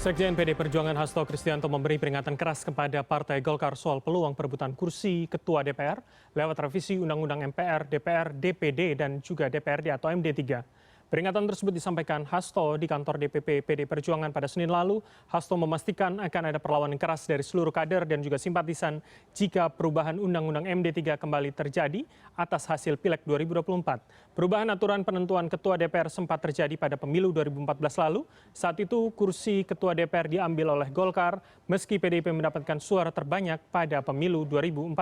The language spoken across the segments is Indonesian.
Sekjen PD Perjuangan Hasto Kristianto memberi peringatan keras kepada Partai Golkar soal peluang perebutan kursi Ketua DPR lewat revisi Undang-Undang MPR, DPR, DPD, dan juga DPRD atau MD3. Peringatan tersebut disampaikan Hasto di kantor DPP PD Perjuangan pada Senin lalu. Hasto memastikan akan ada perlawanan keras dari seluruh kader dan juga simpatisan jika perubahan Undang-Undang MD3 kembali terjadi atas hasil Pileg 2024. Perubahan aturan penentuan Ketua DPR sempat terjadi pada pemilu 2014 lalu. Saat itu kursi Ketua DPR diambil oleh Golkar meski PDIP mendapatkan suara terbanyak pada pemilu 2014.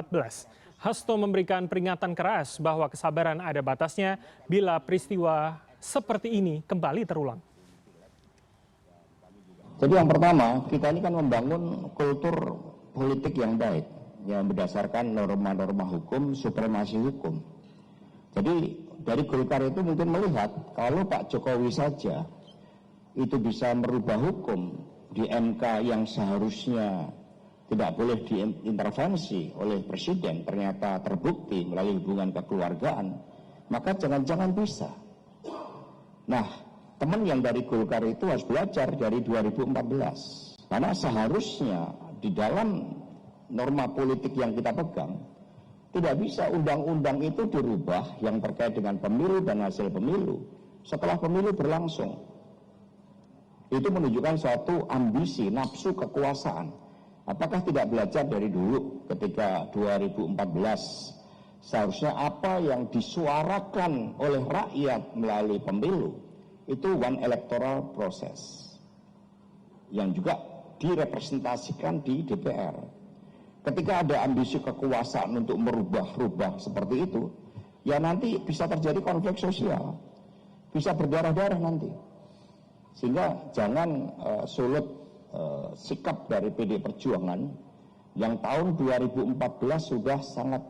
Hasto memberikan peringatan keras bahwa kesabaran ada batasnya bila peristiwa seperti ini kembali terulang. Jadi yang pertama, kita ini kan membangun kultur politik yang baik, yang berdasarkan norma-norma hukum, supremasi hukum. Jadi dari Golkar itu mungkin melihat kalau Pak Jokowi saja itu bisa merubah hukum di MK yang seharusnya tidak boleh diintervensi oleh Presiden, ternyata terbukti melalui hubungan kekeluargaan, maka jangan-jangan bisa. Nah, teman yang dari Golkar itu harus belajar dari 2014. Karena seharusnya di dalam norma politik yang kita pegang, tidak bisa undang-undang itu dirubah yang terkait dengan pemilu dan hasil pemilu setelah pemilu berlangsung. Itu menunjukkan suatu ambisi, nafsu kekuasaan. Apakah tidak belajar dari dulu ketika 2014? Seharusnya apa yang disuarakan oleh rakyat melalui pemilu itu one electoral process yang juga direpresentasikan di DPR. Ketika ada ambisi kekuasaan untuk merubah-rubah seperti itu, ya nanti bisa terjadi konflik sosial, bisa berdarah-darah nanti. Sehingga jangan sulut sikap dari PD Perjuangan yang tahun 2014 sudah sangat.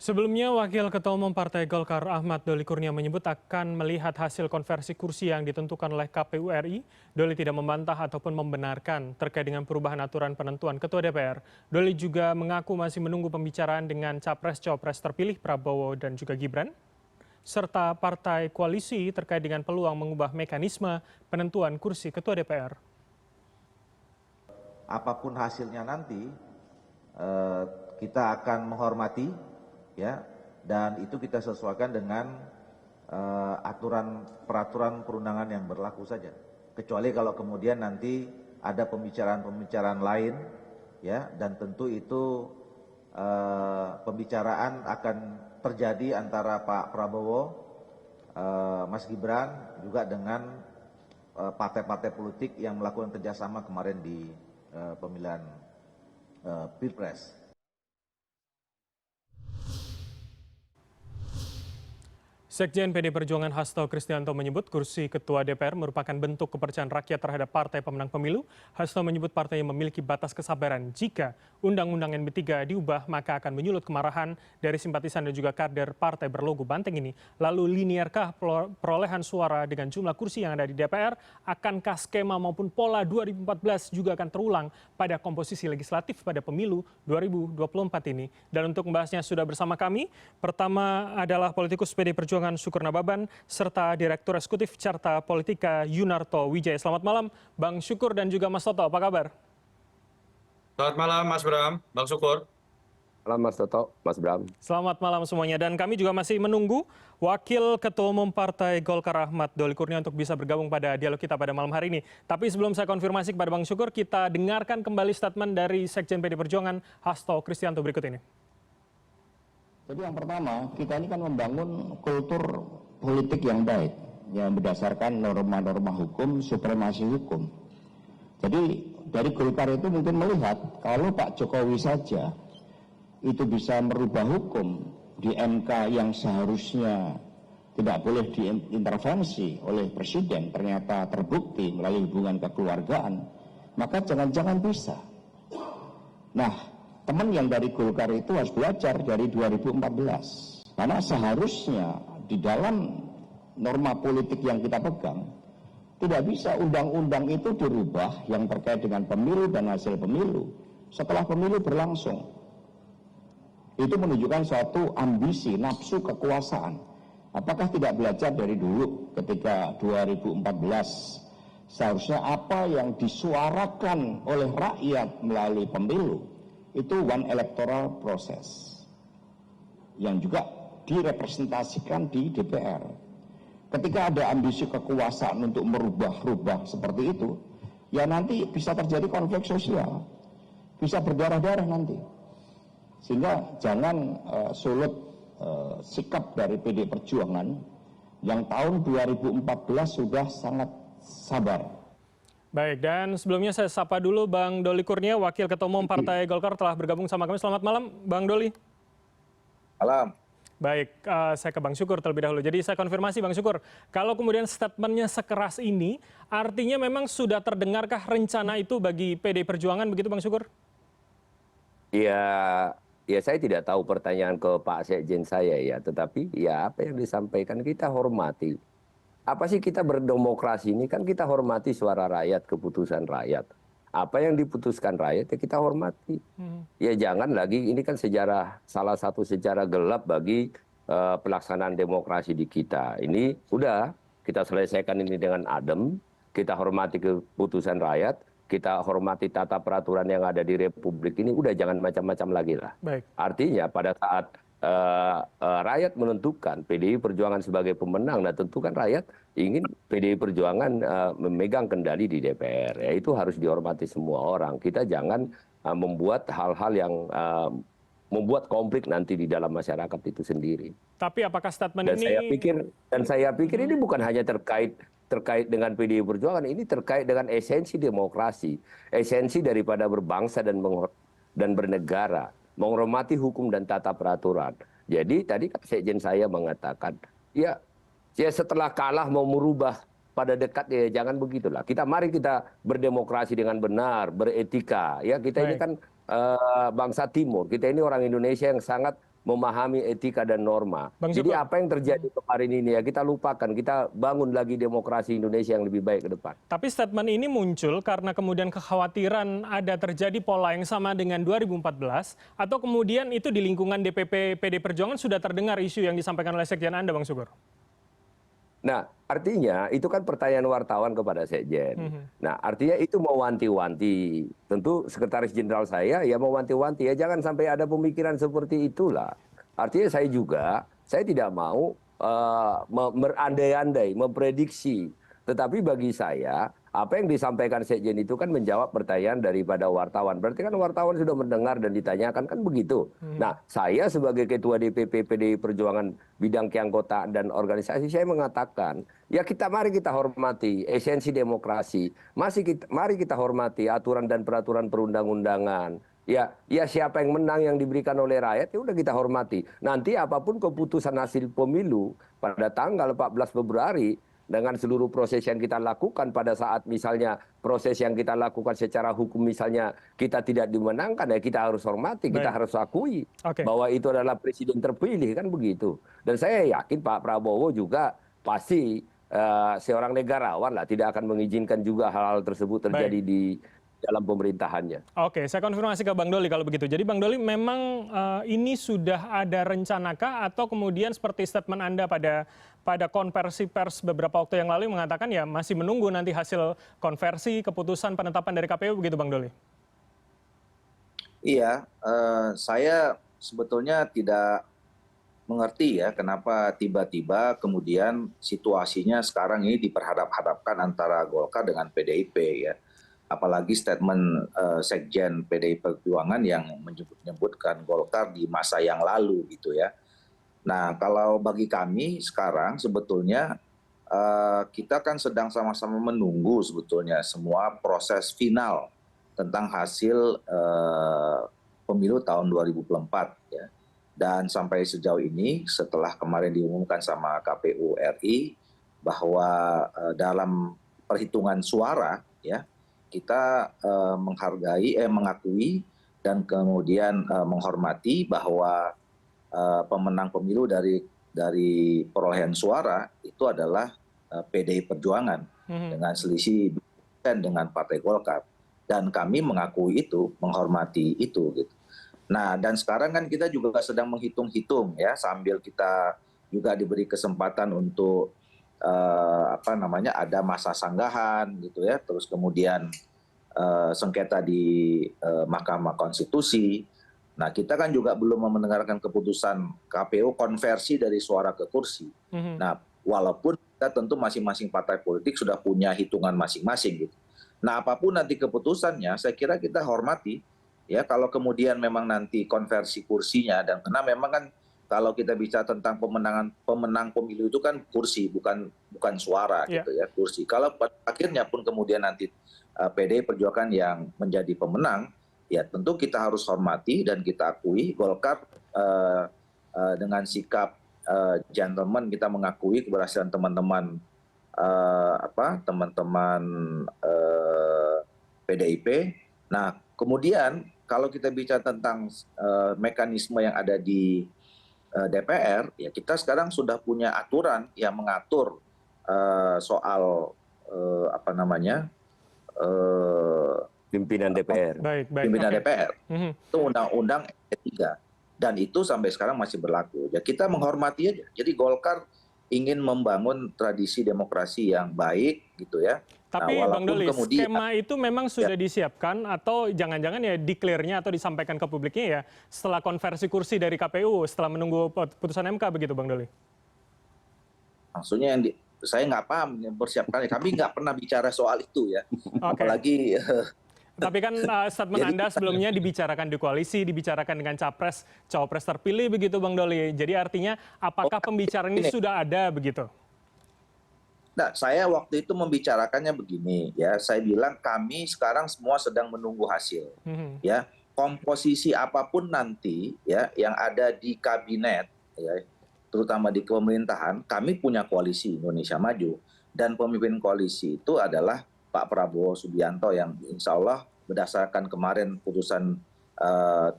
Sebelumnya, Wakil Ketua Umum Partai Golkar Ahmad Doli Kurnia menyebut akan melihat hasil konversi kursi yang ditentukan oleh KPU RI. Doli tidak membantah ataupun membenarkan terkait dengan perubahan aturan penentuan Ketua DPR. Doli juga mengaku masih menunggu pembicaraan dengan Capres-Cawapres terpilih Prabowo dan juga Gibran, serta partai koalisi terkait dengan peluang mengubah mekanisme penentuan kursi Ketua DPR. Apapun hasilnya nanti, kita akan menghormati, ya, dan itu kita sesuaikan dengan peraturan perundangan yang berlaku saja. Kecuali kalau kemudian nanti ada pembicaraan lain, ya, dan tentu itu pembicaraan akan terjadi antara Pak Prabowo, Mas Gibran, juga dengan partai-partai politik yang melakukan kerjasama kemarin di pemilihan Pilpres. Sekjen PD Perjuangan Hasto Kristianto menyebut kursi Ketua DPR merupakan bentuk kepercayaan rakyat terhadap partai pemenang pemilu. Hasto menyebut partainya memiliki batas kesabaran. Jika Undang-Undang MD3 diubah, maka akan menyulut kemarahan dari simpatisan dan juga kader partai berlogo banteng ini. Lalu linearkah perolehan suara dengan jumlah kursi yang ada di DPR? Akankah skema maupun pola 2014 juga akan terulang pada komposisi legislatif pada pemilu 2024 ini? Dan untuk membahasnya sudah bersama kami. Pertama adalah politikus PD Perjuangan Syukur Nababan, serta Direktur Eksekutif Carta Politika Yunarto Wijaya. Selamat malam Bang Syukur dan juga Mas Toto, apa kabar? Selamat malam Mas Bram, Bang Syukur. Malam Mas Toto, Mas Bram. Selamat malam semuanya, dan kami juga masih menunggu Wakil Ketua Umum Partai Golkar Ahmad Doli Kurnia untuk bisa bergabung pada dialog kita pada malam hari ini. Tapi sebelum saya konfirmasi kepada Bang Syukur, kita dengarkan kembali statement dari Sekjen PD Perjuangan Hasto Kristianto berikut ini. Jadi yang pertama, kita ini kan membangun kultur politik yang baik, yang berdasarkan norma-norma hukum, supremasi hukum. Jadi dari Golkar itu mungkin melihat kalau Pak Jokowi saja itu bisa merubah hukum di MK yang seharusnya tidak boleh diintervensi oleh Presiden, ternyata terbukti melalui hubungan kekeluargaan, maka jangan-jangan bisa. Nah, teman yang dari Golkar itu harus belajar dari 2014. Karena seharusnya di dalam norma politik yang kita pegang, tidak bisa undang-undang itu dirubah yang terkait dengan pemilu dan hasil pemilu setelah pemilu berlangsung. Itu menunjukkan suatu ambisi, nafsu kekuasaan. Apakah tidak belajar dari dulu ketika 2014? Seharusnya apa yang disuarakan oleh rakyat melalui pemilu itu one electoral process yang juga direpresentasikan di DPR. Ketika ada ambisi kekuasaan untuk merubah-rubah seperti itu, ya nanti bisa terjadi konflik sosial, bisa berdarah-darah nanti. Sehingga jangan sulut sikap dari PD Perjuangan yang tahun 2014 sudah sangat sabar. Baik, dan sebelumnya saya sapa dulu Bang Doli Kurnia, Wakil Ketua Umum Partai Golkar telah bergabung sama kami. Selamat malam, Bang Doli. Malam. Baik, saya ke Bang Syukur terlebih dahulu. Jadi saya konfirmasi Bang Syukur, kalau kemudian statementnya sekeras ini, artinya memang sudah terdengarkah rencana itu bagi PD Perjuangan, begitu Bang Syukur? Ya saya tidak tahu pertanyaan ke Pak Sekjen saya ya, tetapi ya apa yang disampaikan kita hormati. Apa sih kita berdemokrasi ini kan kita hormati suara rakyat, keputusan rakyat. Apa yang diputuskan rakyat ya kita hormati. Ya jangan lagi ini kan salah satu sejarah gelap bagi pelaksanaan demokrasi di kita. Ini udah kita selesaikan ini dengan adem, kita hormati keputusan rakyat, kita hormati tata peraturan yang ada di Republik ini, udah jangan macam-macam lagi lah. Baik. Artinya pada saat rakyat menentukan PDI Perjuangan sebagai pemenang, nah tentu kan rakyat ingin PDI Perjuangan memegang kendali di DPR. Ya itu harus dihormati semua orang. Kita jangan membuat hal-hal yang membuat konflik nanti di dalam masyarakat itu sendiri. Tapi apakah statement ini... Saya pikir ini bukan hanya terkait dengan PDI Perjuangan, ini terkait dengan esensi demokrasi, esensi daripada berbangsa dan bernegara, menghormati hukum dan tata peraturan. Jadi tadi Sekjen saya mengatakan, ya setelah kalah mau merubah pada dekat ya jangan begitulah. Mari kita berdemokrasi dengan benar, beretika. Ya kita ini kan bangsa Timur, kita ini orang Indonesia yang sangat memahami etika dan norma. Jadi apa yang terjadi kemarin ini ya kita lupakan, kita bangun lagi demokrasi Indonesia yang lebih baik ke depan. Tapi statement ini muncul karena kemudian kekhawatiran ada terjadi pola yang sama dengan 2014, atau kemudian itu di lingkungan DPP PD Perjuangan sudah terdengar isu yang disampaikan oleh Sekjen Anda, Bang Syukur? Nah, artinya itu kan pertanyaan wartawan kepada Sekjen. Nah, artinya itu mewanti-wanti. Tentu Sekretaris Jenderal saya ya mewanti-wanti ya jangan sampai ada pemikiran seperti itulah. Artinya saya tidak mau berandai-andai, memprediksi. Tetapi bagi saya apa yang disampaikan Sekjen itu kan menjawab pertanyaan daripada wartawan. Berarti kan wartawan sudah mendengar dan ditanyakan kan begitu. Nah, saya sebagai Ketua DPP PDI Perjuangan bidang keanggotaan dan organisasi saya mengatakan, ya mari kita hormati esensi demokrasi. Mari kita hormati aturan dan peraturan perundang-undangan. Ya siapa yang menang yang diberikan oleh rakyat ya udah kita hormati. Nanti apapun keputusan hasil pemilu pada tanggal 14 Februari dengan seluruh proses yang kita lakukan pada saat misalnya proses yang kita lakukan secara hukum misalnya kita tidak dimenangkan ya kita harus hormati, kita harus akui bahwa itu adalah presiden terpilih kan begitu. Dan saya yakin Pak Prabowo juga pasti seorang negarawan lah tidak akan mengizinkan juga hal-hal tersebut terjadi di dalam pemerintahannya. Oke, saya konfirmasi ke Bang Doli kalau begitu. Jadi Bang Doli memang ini sudah ada rencanakah atau kemudian seperti statement Anda pada konversi pers beberapa waktu yang lalu mengatakan ya masih menunggu nanti hasil konversi keputusan penetapan dari KPU begitu Bang Doli? Iya, saya sebetulnya tidak mengerti ya kenapa tiba-tiba kemudian situasinya sekarang ini diperhadap-hadapkan antara Golkar dengan PDIP ya. Apalagi statement Sekjen PDI Perjuangan yang menyebutkan Golkar di masa yang lalu gitu ya. Nah kalau bagi kami sekarang sebetulnya kita kan sedang sama-sama menunggu sebetulnya semua proses final tentang hasil pemilu tahun 2024 ya. Dan sampai sejauh ini setelah kemarin diumumkan sama KPU RI bahwa dalam perhitungan suara ya kita mengakui dan kemudian menghormati bahwa pemenang pemilu dari perolehan suara itu adalah PDI Perjuangan dengan selisih dengan Partai Golkar dan kami mengakui itu, menghormati itu gitu. Nah dan sekarang kan kita juga sedang menghitung-hitung ya sambil kita juga diberi kesempatan untuk ada masa sanggahan gitu ya, terus kemudian sengketa di Mahkamah Konstitusi. Nah, kita kan juga belum mendengarkan keputusan KPU konversi dari suara ke kursi. Nah, walaupun kita tentu masing-masing partai politik sudah punya hitungan masing-masing gitu. Nah, apapun nanti keputusannya, saya kira kita hormati ya, kalau kemudian memang nanti konversi kursinya, dan karena memang kan kalau kita bicara tentang pemenang pemilu itu kan kursi, bukan suara gitu ya, kursi. Kalau pada akhirnya pun kemudian nanti PDI Perjuangan yang menjadi pemenang, ya tentu kita harus hormati dan kita akui Golkar dengan sikap gentleman kita mengakui keberhasilan teman-teman PDIP. Nah, kemudian kalau kita bicara tentang mekanisme yang ada di DPR, ya kita sekarang sudah punya aturan yang mengatur soal pimpinan DPR. Pimpinan DPR. Itu Undang-Undang MP3. Dan itu sampai sekarang masih berlaku. Ya kita menghormati aja. Jadi Golkar ingin membangun tradisi demokrasi yang baik gitu ya. Tapi Bang Doli, skema itu memang sudah disiapkan atau jangan-jangan ya declare-nya atau disampaikan ke publiknya ya setelah konversi kursi dari KPU, setelah menunggu putusan MK begitu Bang Doli? Maksudnya saya nggak paham persiapkannya. Kami nggak pernah bicara soal itu ya. Apalagi tapi kan statement Anda sebelumnya dibicarakan di koalisi, dibicarakan dengan capres, cawapres terpilih begitu Bang Doli. Jadi artinya apakah pembicaraan ini sudah ada begitu? Nah, saya waktu itu membicarakannya begini ya. Saya bilang kami sekarang semua sedang menunggu hasil. Ya, komposisi apapun nanti ya yang ada di kabinet ya, terutama di pemerintahan, kami punya koalisi Indonesia Maju, dan pemimpin koalisi itu adalah Pak Prabowo Subianto yang insya Allah berdasarkan kemarin putusan 20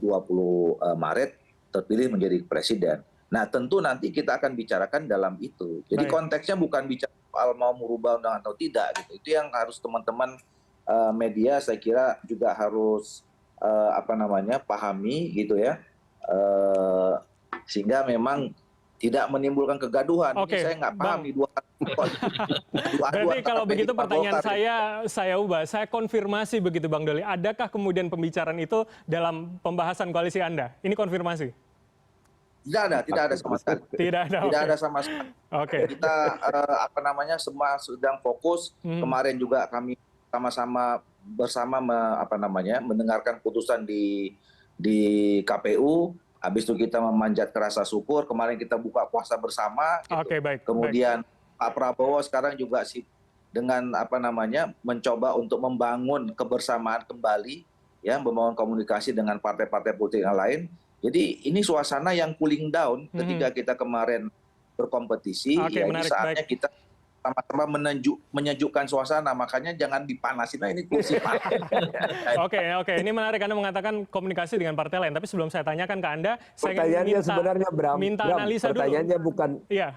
Maret terpilih menjadi presiden. Nah tentu nanti kita akan bicarakan dalam itu. Jadi konteksnya bukan bicara soal mau merubah undang atau tidak gitu. Itu yang harus teman-teman media saya kira juga harus pahami gitu ya. Sehingga memang tidak menimbulkan kegaduhan. Ini saya nggak paham di dua. Berarti kalau begitu pertanyaan saya ubah, saya konfirmasi begitu Bang Doli. Adakah kemudian pembicaraan itu dalam pembahasan koalisi Anda? Ini konfirmasi. Tidak ada sama sekali. Tidak ada sama sekali. Kita semua sedang fokus. Kemarin juga kami sama-sama bersama mendengarkan putusan di KPU. Habis itu kita memanjat ke rasa syukur. Kemarin kita buka puasa bersama. Gitu. Kemudian Pak Prabowo sekarang juga dengan mencoba untuk membangun kebersamaan kembali, ya, membangun komunikasi dengan partai-partai politik yang lain. Jadi ini suasana yang cooling down ketika kita kemarin berkompetisi. Ya, ini saatnya kita sama-sama menyejukkan suasana, makanya jangan dipanasin. Nah, ini kursi partai. Oke. Ini menarik Anda mengatakan komunikasi dengan partai lain. Tapi sebelum saya tanyakan ke Anda, saya ingin sebenarnya minta analisa dulu.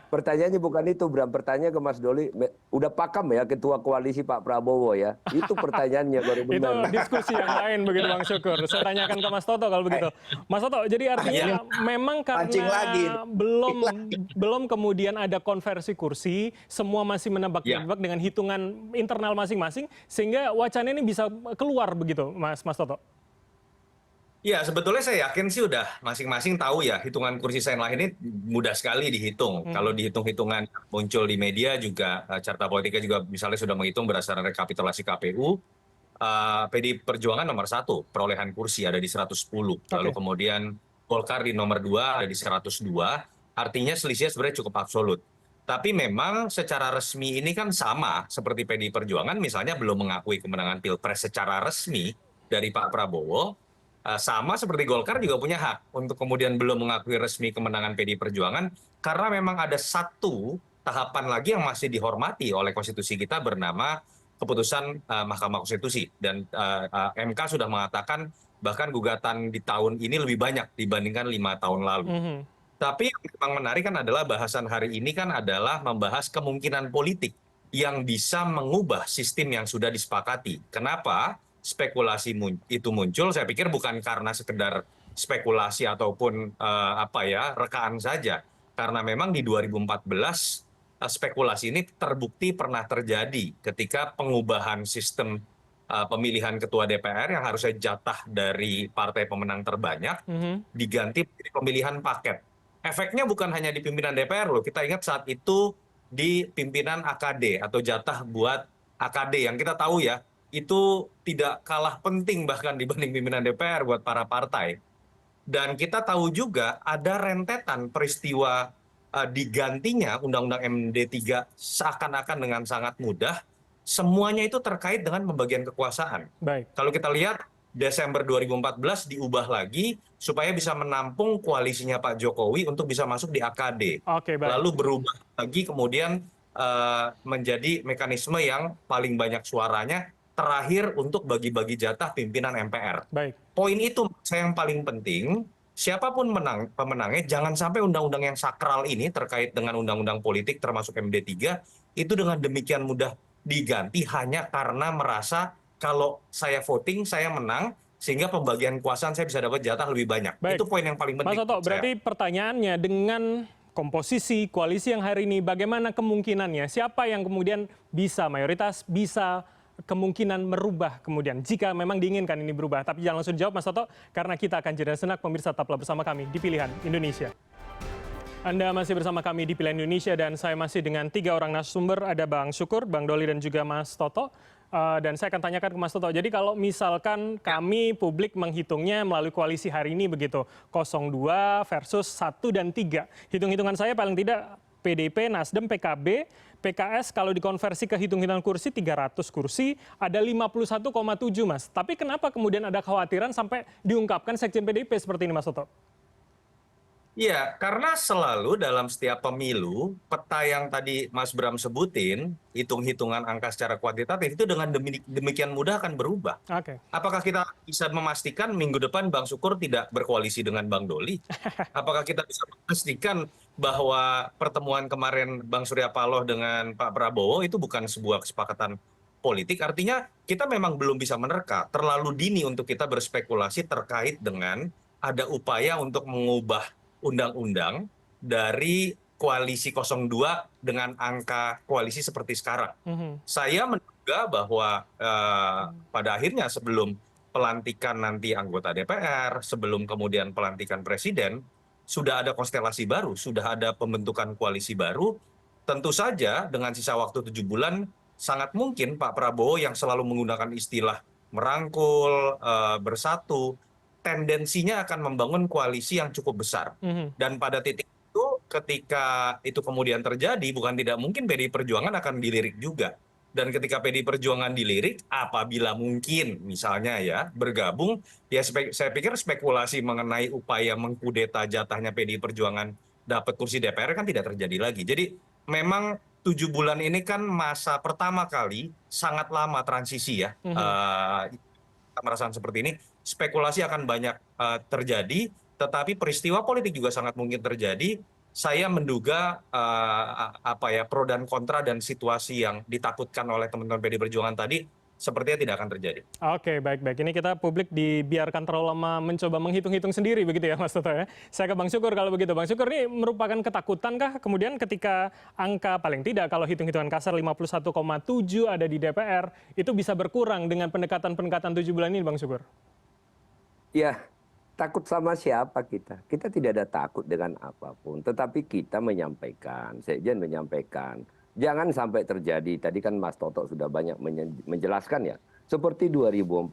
Pertanyaannya bukan itu, Bram. Pertanyaan ke Mas Doli, udah pakam ya Ketua Koalisi Pak Prabowo ya? Itu pertanyaannya baru benar. Itu diskusi yang lain begitu Bang Syukur. Saya tanyakan ke Mas Toto kalau begitu. Mas Toto, jadi artinya memang karena belum kemudian ada konversi kursi, semua masih menebak-nebak dengan hitungan internal masing-masing, sehingga wacana ini bisa keluar begitu, Mas Toto? Ya, sebetulnya saya yakin sih udah masing-masing tahu ya, hitungan kursi Senlah ini mudah sekali dihitung. Kalau dihitung-hitungan muncul di media juga, Carta Politika juga misalnya sudah menghitung berdasarkan rekapitulasi KPU, PDI Perjuangan nomor 1, perolehan kursi ada di 110. Lalu kemudian Golkar di nomor 2 ada di 102, artinya selisihnya sebenarnya cukup absolut. Tapi memang secara resmi ini kan sama seperti PDI Perjuangan misalnya belum mengakui kemenangan Pilpres secara resmi dari Pak Prabowo, sama seperti Golkar juga punya hak untuk kemudian belum mengakui resmi kemenangan PDI Perjuangan karena memang ada satu tahapan lagi yang masih dihormati oleh konstitusi kita bernama keputusan Mahkamah Konstitusi, dan MK sudah mengatakan bahkan gugatan di tahun ini lebih banyak dibandingkan 5 tahun lalu. Tapi yang memang menarik kan adalah bahasan hari ini kan adalah membahas kemungkinan politik yang bisa mengubah sistem yang sudah disepakati. Kenapa spekulasi itu muncul? Saya pikir bukan karena sekedar spekulasi ataupun rekaan saja. Karena memang di 2014 spekulasi ini terbukti pernah terjadi ketika pengubahan sistem pemilihan ketua DPR yang harusnya jatah dari partai pemenang terbanyak diganti menjadi pemilihan paket. Efeknya bukan hanya di pimpinan DPR loh. Kita ingat saat itu di pimpinan AKD atau jatah buat AKD yang kita tahu ya, itu tidak kalah penting bahkan dibanding pimpinan DPR buat para partai. Dan kita tahu juga ada rentetan peristiwa digantinya Undang-Undang MD3 seakan-akan dengan sangat mudah. Semuanya itu terkait dengan pembagian kekuasaan. Baik. Kalau kita lihat Desember 2014 diubah lagi supaya bisa menampung koalisinya Pak Jokowi untuk bisa masuk di AKD. Oke, baik. Lalu berubah lagi kemudian menjadi mekanisme yang paling banyak suaranya terakhir untuk bagi-bagi jatah pimpinan MPR. Baik. Poin itu saya yang paling penting, siapapun pemenangnya jangan sampai undang-undang yang sakral ini terkait dengan undang-undang politik termasuk MD3 itu dengan demikian mudah diganti hanya karena merasa kalau saya voting saya menang sehingga pembagian kekuasaan saya bisa dapat jatah lebih banyak. Baik. Itu poin yang paling penting. Mas Toto, menurut berarti saya. pertanyaannya dengan komposisi koalisi yang hari ini, bagaimana kemungkinannya? Siapa yang kemudian bisa mayoritas, bisa kemungkinan merubah kemudian, jika memang diinginkan ini berubah? Tapi jangan langsung dijawab Mas Toto, karena kita akan jeda sejenak. Pemirsa, tetaplah bersama kami di Pilihan Indonesia. Anda masih bersama kami di Pilihan Indonesia dan saya masih dengan 3 orang narasumber, ada Bang Syukur, Bang Doli dan juga Mas Toto. Dan saya akan tanyakan ke Mas Toto, jadi kalau misalkan kami publik menghitungnya melalui koalisi hari ini begitu, 02 versus 1 dan 3. Hitung-hitungan saya paling tidak PDIP, Nasdem, PKB, PKS kalau dikonversi ke hitung-hitungan kursi 300 kursi, ada 51,7 Mas. Tapi kenapa kemudian ada kekhawatiran sampai diungkapkan Sekjen PDIP seperti ini Mas Toto? Iya, karena selalu dalam setiap pemilu, peta yang tadi Mas Bram sebutin, hitung-hitungan angka secara kuantitatif itu dengan demikian mudah akan berubah. Oke. Apakah kita bisa memastikan minggu depan Bang Syukur tidak berkoalisi dengan Bang Doli? Apakah kita bisa memastikan bahwa pertemuan kemarin Bang Surya Paloh dengan Pak Prabowo itu bukan sebuah kesepakatan politik? Artinya kita memang belum bisa menerka, terlalu dini untuk kita berspekulasi terkait dengan ada upaya untuk mengubah undang-undang dari koalisi 02 dengan angka koalisi seperti sekarang. Saya menduga bahwa pada akhirnya sebelum pelantikan nanti anggota DPR, sebelum kemudian pelantikan presiden, sudah ada konstelasi baru, sudah ada pembentukan koalisi baru. Tentu saja dengan sisa waktu 7 bulan, sangat mungkin Pak Prabowo yang selalu menggunakan istilah merangkul, bersatu, tendensinya akan membangun koalisi yang cukup besar. Dan pada titik itu, ketika itu kemudian terjadi, bukan tidak mungkin PDI Perjuangan akan dilirik juga. Dan ketika PDI Perjuangan dilirik, apabila mungkin misalnya ya bergabung, ya saya pikir spekulasi mengenai upaya mengkudeta jatahnya PDI Perjuangan dapat kursi DPR kan tidak terjadi lagi. Jadi memang 7 bulan ini kan masa pertama kali sangat lama transisi ya. Merasaan seperti ini, spekulasi akan banyak terjadi, tetapi peristiwa politik juga sangat mungkin terjadi. Saya menduga pro dan kontra dan situasi yang ditakutkan oleh teman-teman PDI Perjuangan tadi sepertinya tidak akan terjadi. Oke, baik-baik. Ini kita publik dibiarkan terlalu lama mencoba menghitung-hitung sendiri begitu ya Mas Toto ya. Saya ke Bang Syukur kalau begitu. Bang Syukur, ini merupakan ketakutan kah kemudian ketika angka paling tidak kalau hitung-hitungan kasar 51,7 ada di DPR, itu bisa berkurang dengan pendekatan-pendekatan 7 bulan ini Bang Syukur? Ya, takut sama siapa kita? Kita tidak ada takut dengan apapun. Tetapi kita menyampaikan, Sekjen menyampaikan, jangan sampai terjadi, tadi kan Mas Toto sudah banyak menjelaskan ya, seperti 2014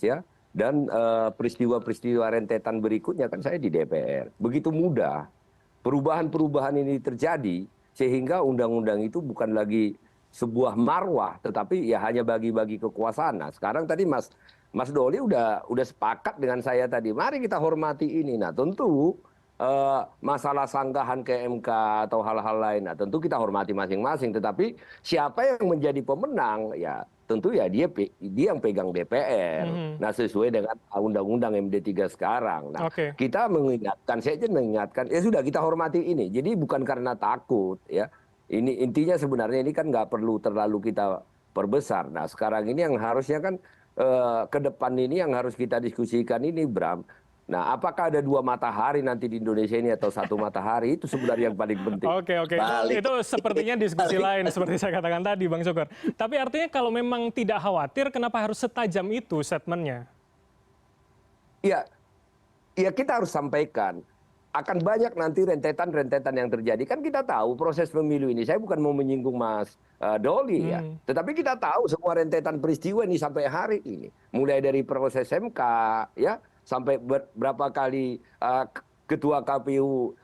ya, dan peristiwa-peristiwa rentetan berikutnya kan saya di DPR. Begitu mudah perubahan-perubahan ini terjadi, sehingga undang-undang itu bukan lagi sebuah marwah, tetapi ya hanya bagi-bagi kekuasaan. Nah sekarang tadi Mas Doli udah sepakat dengan saya tadi, mari kita hormati ini. Nah tentu masalah sanggahan ke MK atau hal-hal lain, nah tentu kita hormati masing-masing. Tetapi siapa yang menjadi pemenang, ya tentu ya dia yang pegang DPR. Nah sesuai dengan Undang-Undang MD3 sekarang. Nah kita mengingatkan, saya mengingatkan, ya sudah kita hormati ini. Jadi bukan karena takut ya. Ini intinya sebenarnya ini kan nggak perlu terlalu kita perbesar. Nah sekarang ini yang harusnya kan ke depan ini yang harus kita diskusikan ini Bram. Nah, apakah ada 2 matahari nanti di Indonesia ini atau 1 matahari, itu sebenarnya yang paling penting. Oke, oke. Itu sepertinya diskusi lain seperti saya katakan tadi, Bang Syukur. Tapi artinya kalau memang tidak khawatir, kenapa harus setajam itu statementnya? Ya, ya kita harus sampaikan. Akan banyak nanti rentetan-rentetan yang terjadi. Kan kita tahu proses pemilu ini, saya bukan mau menyinggung Mas Doli ya. Tetapi kita tahu semua rentetan peristiwa ini sampai hari ini. Mulai dari proses MK, ya, sampai berapa kali ketua KPU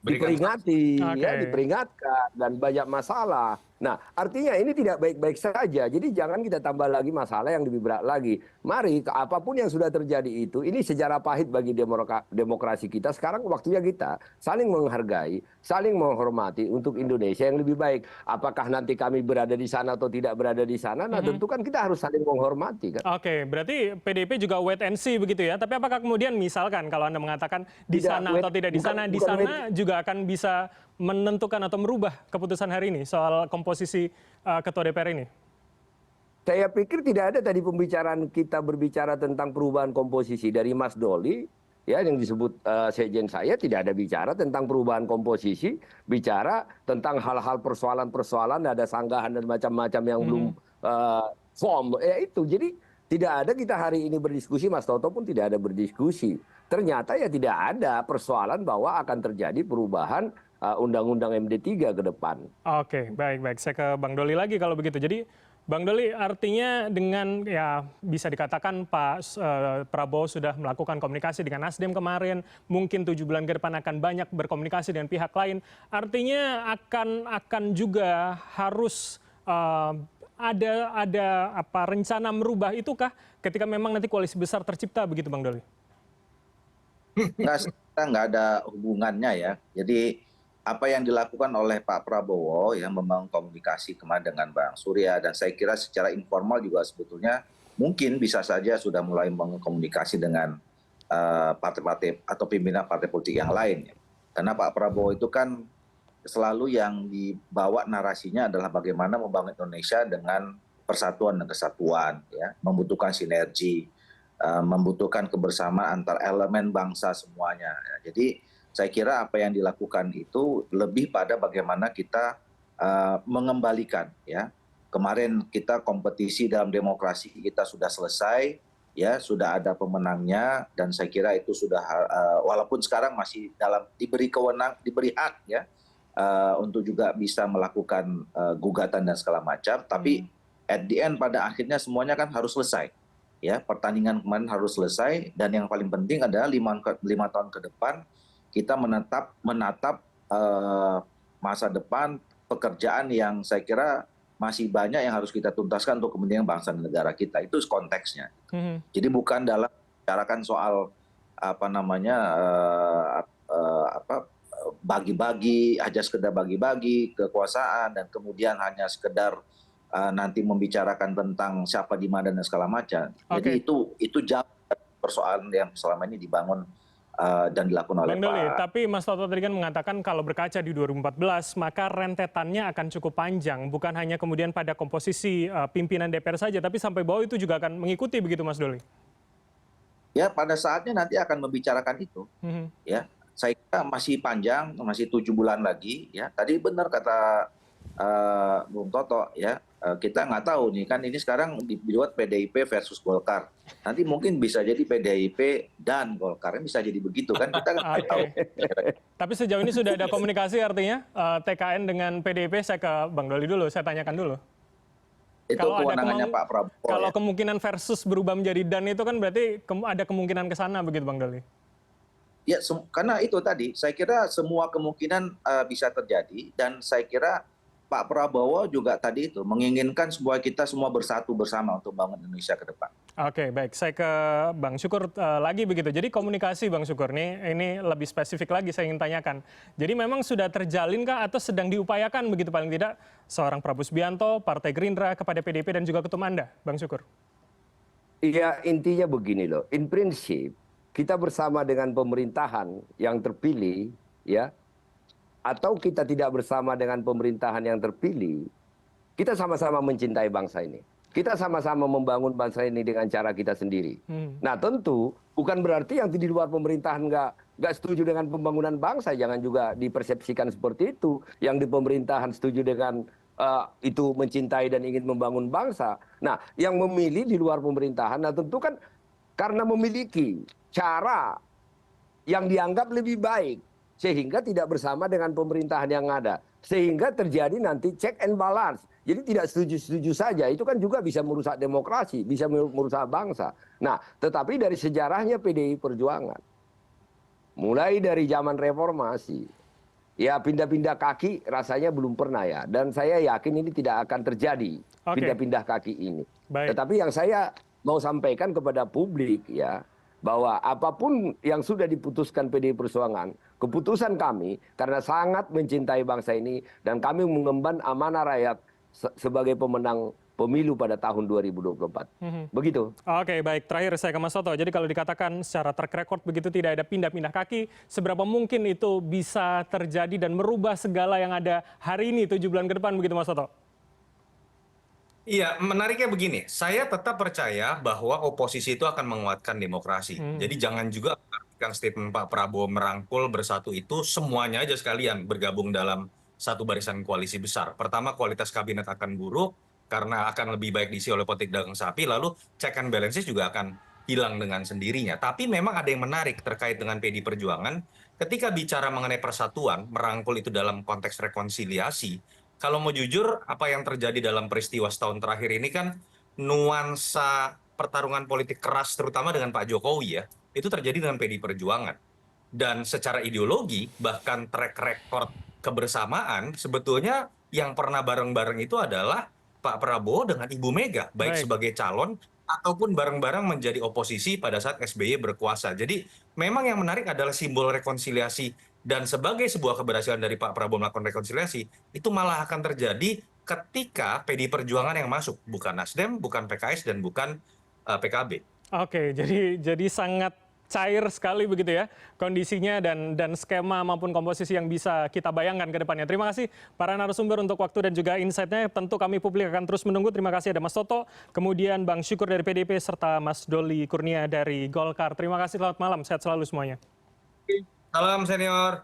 diperingati, ya, diperingatkan, dan banyak masalah. Nah, artinya ini tidak baik-baik saja. Jadi jangan kita tambah lagi masalah yang lebih berat lagi. Mari, apapun yang sudah terjadi itu, ini sejarah pahit bagi demokrasi kita. Sekarang waktunya kita saling menghargai, saling menghormati untuk Indonesia yang lebih baik. Apakah nanti kami berada di sana atau tidak berada di sana, nah tentu kan kita harus saling menghormati. Kan? Oke, berarti PDIP juga wait and see begitu ya. Tapi apakah kemudian misalkan kalau Anda mengatakan di sana atau tidak di sana, di sana juga akan bisa menentukan atau merubah keputusan hari ini soal komposisi Ketua DPR ini? Saya pikir tidak ada tadi pembicaraan kita berbicara tentang perubahan komposisi dari Mas Doli, ya, yang disebut sekjen saya tidak ada bicara tentang perubahan komposisi, bicara tentang hal-hal persoalan-persoalan, ada sanggahan dan macam-macam yang belum form, ya itu. Jadi tidak ada kita hari ini berdiskusi, Mas Toto pun tidak ada berdiskusi. Ternyata ya tidak ada persoalan bahwa akan terjadi perubahan Undang-Undang MD3 ke depan. Oke, baik-baik. Saya ke Bang Doli lagi kalau begitu. Jadi Bang Doli, artinya dengan ya bisa dikatakan Pak Prabowo sudah melakukan komunikasi dengan Nasdem kemarin, mungkin 7 bulan ke depan akan banyak berkomunikasi dengan pihak lain. Artinya akan juga harus ada apa rencana merubah itukah ketika memang nanti koalisi besar tercipta begitu, Bang Doli? Nggak ada hubungannya ya. Jadi apa yang dilakukan oleh Pak Prabowo yang membangun komunikasi kemarin dengan Bang Surya, dan saya kira secara informal juga sebetulnya mungkin bisa saja sudah mulai mengkomunikasi dengan partai-partai atau pimpinan partai politik yang lain. Karena Pak Prabowo itu kan selalu yang dibawa narasinya adalah bagaimana membangun Indonesia dengan persatuan dan kesatuan, ya, membutuhkan sinergi, membutuhkan kebersamaan antar elemen bangsa semuanya. Ya. Jadi saya kira apa yang dilakukan itu lebih pada bagaimana kita mengembalikan, ya. Kemarin kita kompetisi dalam demokrasi kita sudah selesai, ya, sudah ada pemenangnya, dan saya kira itu sudah walaupun sekarang masih diberi hak, ya, untuk juga bisa melakukan gugatan dan segala macam, tapi at the end pada akhirnya semuanya kan harus selesai. Ya, pertandingan kemarin harus selesai, dan yang paling penting adalah 5 tahun ke depan kita menatap masa depan pekerjaan yang saya kira masih banyak yang harus kita tuntaskan untuk kepentingan bangsa dan negara kita. Itu konteksnya. Jadi bukan dalam bicarakan soal bagi-bagi, aja sekedar bagi-bagi kekuasaan dan kemudian hanya sekedar nanti membicarakan tentang siapa di mana dan segala macam. Jadi itu jauh dari persoalan yang selama ini dibangun dan dilakukan oleh Bang Doli, Pak. tapi Mas Toto tadi kan mengatakan kalau berkaca di 2014 maka rentetannya akan cukup panjang, bukan hanya kemudian pada komposisi pimpinan DPR saja, tapi sampai bawah itu juga akan mengikuti begitu, Mas Doli? Ya, pada saatnya nanti akan membicarakan itu. Ya, saya kira masih panjang, masih 7 bulan lagi. Ya, tadi benar kata Bung Toto, ya, kita nggak tahu nih, kan ini sekarang dibuat PDIP versus Golkar. Nanti mungkin bisa jadi PDIP dan Golkar, bisa jadi begitu kan, kita nggak tahu. Tapi sejauh ini sudah ada komunikasi artinya TKN dengan PDIP. Saya ke Bang Doli dulu, saya tanyakan dulu. Itu kewenangannya Pak Prabowo. Kalau kemungkinan versus berubah menjadi dan itu kan berarti ada kemungkinan ke sana begitu, Bang Doli? Ya, karena itu tadi, saya kira semua kemungkinan bisa terjadi, dan saya kira Pak Prabowo juga tadi itu menginginkan supaya kita semua bersatu bersama untuk bangun Indonesia ke depan. Oke, baik. Saya ke Bang Syukur lagi begitu. Jadi komunikasi, Bang Syukur, ini lebih spesifik lagi saya ingin tanyakan. Jadi memang sudah terjalinkah atau sedang diupayakan begitu paling tidak seorang Prabowo Subianto, Partai Gerindra kepada PDIP dan juga ketum Anda, Bang Syukur? Iya, intinya begini loh. In prinsip kita bersama dengan pemerintahan yang terpilih, ya, atau kita tidak bersama dengan pemerintahan yang terpilih, kita sama-sama mencintai bangsa ini. Kita sama-sama membangun bangsa ini dengan cara kita sendiri. Nah tentu bukan berarti yang di luar pemerintahan nggak setuju dengan pembangunan bangsa. Jangan juga dipersepsikan seperti itu. Yang di pemerintahan setuju dengan itu mencintai dan ingin membangun bangsa. Nah yang memilih di luar pemerintahan, nah tentu kan karena memiliki cara yang dianggap lebih baik. Sehingga tidak bersama dengan pemerintahan yang ada. Sehingga terjadi nanti check and balance. Jadi tidak setuju-setuju saja, itu kan juga bisa merusak demokrasi, bisa merusak bangsa. Nah, tetapi dari sejarahnya PDI Perjuangan, mulai dari zaman reformasi, ya pindah-pindah kaki rasanya belum pernah ya. Dan saya yakin ini tidak akan terjadi, pindah-pindah kaki ini. Baik. Tetapi yang saya mau sampaikan kepada publik ya, bahwa apapun yang sudah diputuskan PDI Perjuangan, keputusan kami karena sangat mencintai bangsa ini dan kami mengemban amanah rakyat sebagai pemenang pemilu pada tahun 2024. Begitu. Oke, baik. Terakhir saya ke Mas Toto. Jadi kalau dikatakan secara track record begitu tidak ada pindah-pindah kaki, seberapa mungkin itu bisa terjadi dan merubah segala yang ada hari ini 7 bulan ke depan begitu Mas Toto? Iya, menariknya begini, saya tetap percaya bahwa oposisi itu akan menguatkan demokrasi. Jadi jangan juga mengartikan statement Pak Prabowo merangkul bersatu itu semuanya aja sekalian bergabung dalam satu barisan koalisi besar. Pertama, kualitas kabinet akan buruk karena akan lebih baik diisi oleh politik dagang sapi, lalu check and balances juga akan hilang dengan sendirinya. Tapi memang ada yang menarik terkait dengan PDI Perjuangan, ketika bicara mengenai persatuan, merangkul itu dalam konteks rekonsiliasi, kalau mau jujur, apa yang terjadi dalam peristiwa setahun terakhir ini kan nuansa pertarungan politik keras terutama dengan Pak Jokowi ya, itu terjadi dengan PDI Perjuangan. Dan secara ideologi, bahkan track record kebersamaan, sebetulnya yang pernah bareng-bareng itu adalah Pak Prabowo dengan Ibu Mega, baik Baik. sebagai calon ataupun bareng-bareng menjadi oposisi pada saat SBY berkuasa. Jadi memang yang menarik adalah simbol rekonsiliasi dan sebagai sebuah keberhasilan dari Pak Prabowo melakukan rekonsiliasi, itu malah akan terjadi ketika PDI Perjuangan yang masuk, bukan Nasdem, bukan PKS, dan bukan PKB. Oke, jadi sangat cair sekali begitu ya kondisinya dan skema maupun komposisi yang bisa kita bayangkan ke depannya. Terima kasih para narasumber untuk waktu dan juga insight-nya. Tentu kami publik akan terus menunggu. Terima kasih ada Mas Toto, kemudian Bang Syukur dari PDIP, serta Mas Doli Kurnia dari Golkar. Terima kasih, selamat malam, sehat selalu semuanya. Salam senior.